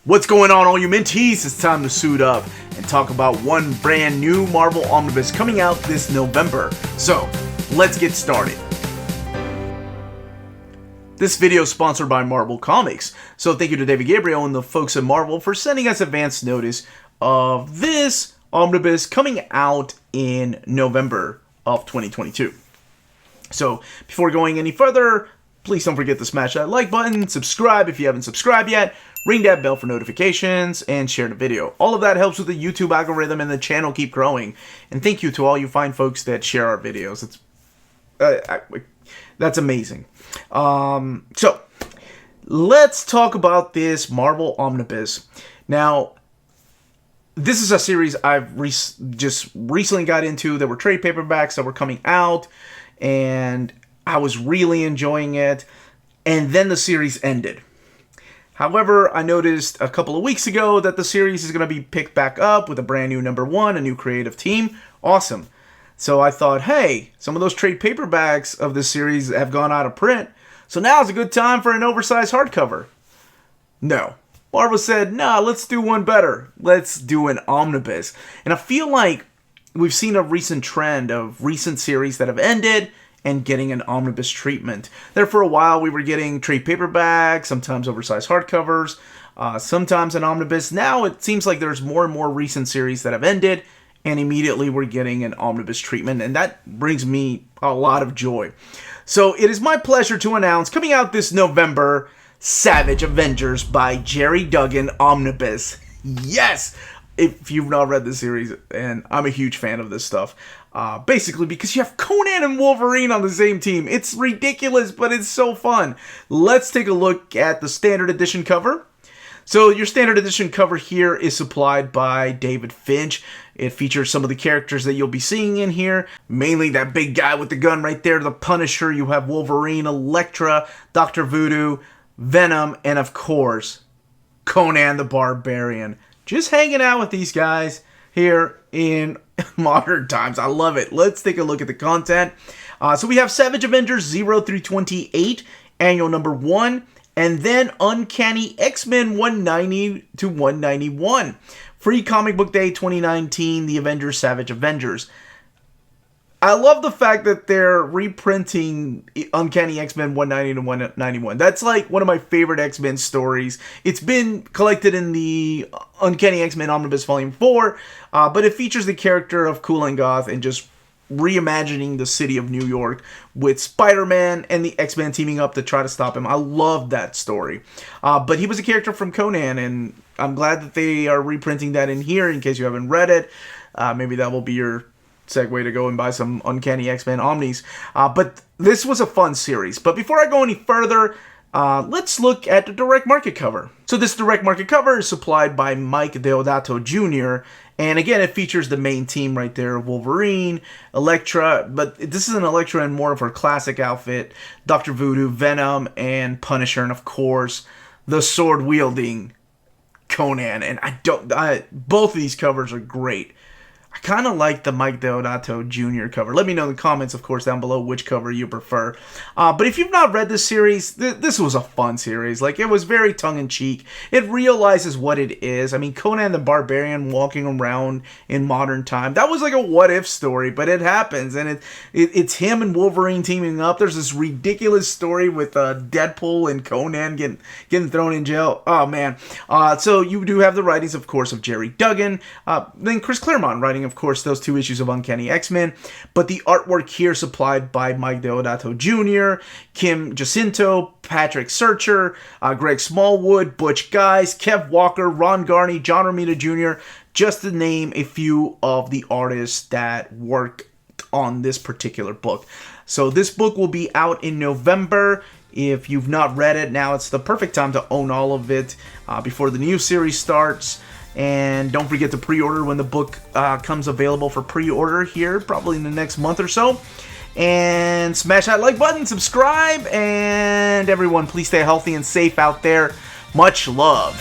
What's going on, all you Minties? It's time to suit up and talk about one brand new Marvel Omnibus coming out this November. So, let's get started. This video is sponsored by Marvel Comics, so thank you to David Gabriel and the folks at Marvel for sending us advance notice of this Omnibus coming out in November of 2022. So, before going any further, please don't forget to smash that like button, subscribe if you haven't subscribed yet, ring that bell for notifications, and share the video. All of that helps with the YouTube algorithm and the channel keep growing. And thank you to all you fine folks that share our videos. That's amazing. So, let's talk about this Marvel Omnibus. Now, this is a series I've just recently got into. There were trade paperbacks that were coming out, and I was really enjoying it, and then the series ended. However, I noticed a couple of weeks ago that the series is going to be picked back up with a brand new #1, a new creative team. Awesome. So I thought, hey, some of those trade paperbacks of this series have gone out of print, so now's a good time for an oversized hardcover. No. Marvel said, nah, let's do one better. Let's do an omnibus. And I feel like we've seen a recent trend of recent series that have ended and getting an omnibus treatment. There for a while we were getting trade paperbacks, sometimes oversized hardcovers, sometimes an omnibus. Now it seems like there's more and more recent series that have ended and immediately we're getting an omnibus treatment, and that brings me a lot of joy. So it is my pleasure to announce, coming out this November, Savage Avengers by Gerry Duggan Omnibus. Yes! If you've not read the series, and I'm a huge fan of this stuff, basically because you have Conan and Wolverine on the same team. It's ridiculous, but it's so fun. Let's take a look at the standard edition cover. So your standard edition cover here is supplied by David Finch. It features some of the characters that you'll be seeing in here. Mainly that big guy with the gun right there, the Punisher. You have Wolverine, Elektra, Dr. Voodoo, Venom, and of course, Conan the Barbarian. Just hanging out with these guys here in modern times. I love it. Let's take a look at the content. So we have Savage Avengers 0 through 28, annual #1, and then Uncanny X-Men 190 to 191. Free Comic Book Day 2019, The Avengers Savage Avengers. I love the fact that they're reprinting Uncanny X-Men 190 to 191. That's like one of my favorite X-Men stories. It's been collected in the Uncanny X-Men Omnibus Volume 4, but it features the character of Kool and Goth and just reimagining the city of New York with Spider-Man and the X-Men teaming up to try to stop him. I love that story. But he was a character from Conan, and I'm glad that they are reprinting that in here in case you haven't read it. Maybe that will be your segue to go and buy some Uncanny X-Men Omnis. But this was a fun series. But before I go any further, let's look at the direct market cover. So this direct market cover is supplied by Mike Deodato Jr., and again, it features the main team right there, Wolverine, Elektra, but this is an Elektra in more of her classic outfit, Dr. Voodoo, Venom, and Punisher, and of course, the sword-wielding Conan. And both of these covers are great. I kind of like the Mike Deodato Jr. cover. Let me know in the comments, of course, down below which cover you prefer. But if you've not read this series, this was a fun series. Like, it was very tongue-in-cheek. It realizes what it is. I mean, Conan the Barbarian walking around in modern time. That was like a what-if story, but it happens. And it's him and Wolverine teaming up. There's this ridiculous story with Deadpool and Conan getting thrown in jail. Oh, man. So you do have the writings, of course, of Gerry Duggan. Then Chris Claremont writing, of course, those 2 issues of Uncanny X-Men, but the artwork here supplied by Mike Deodato Jr., Kim Jacinto, Patrick Searcher, Greg Smallwood, Butch Guice, Kev Walker, Ron Garney, John Romita Jr., just to name a few of the artists that worked on this particular book. So this book will be out in November. If you've not read it, now it's the perfect time to own all of it before the new series starts. And don't forget to pre-order when the book comes available for pre-order here, probably in the next month or so. And smash that like button, subscribe, and everyone, please stay healthy and safe out there. Much love.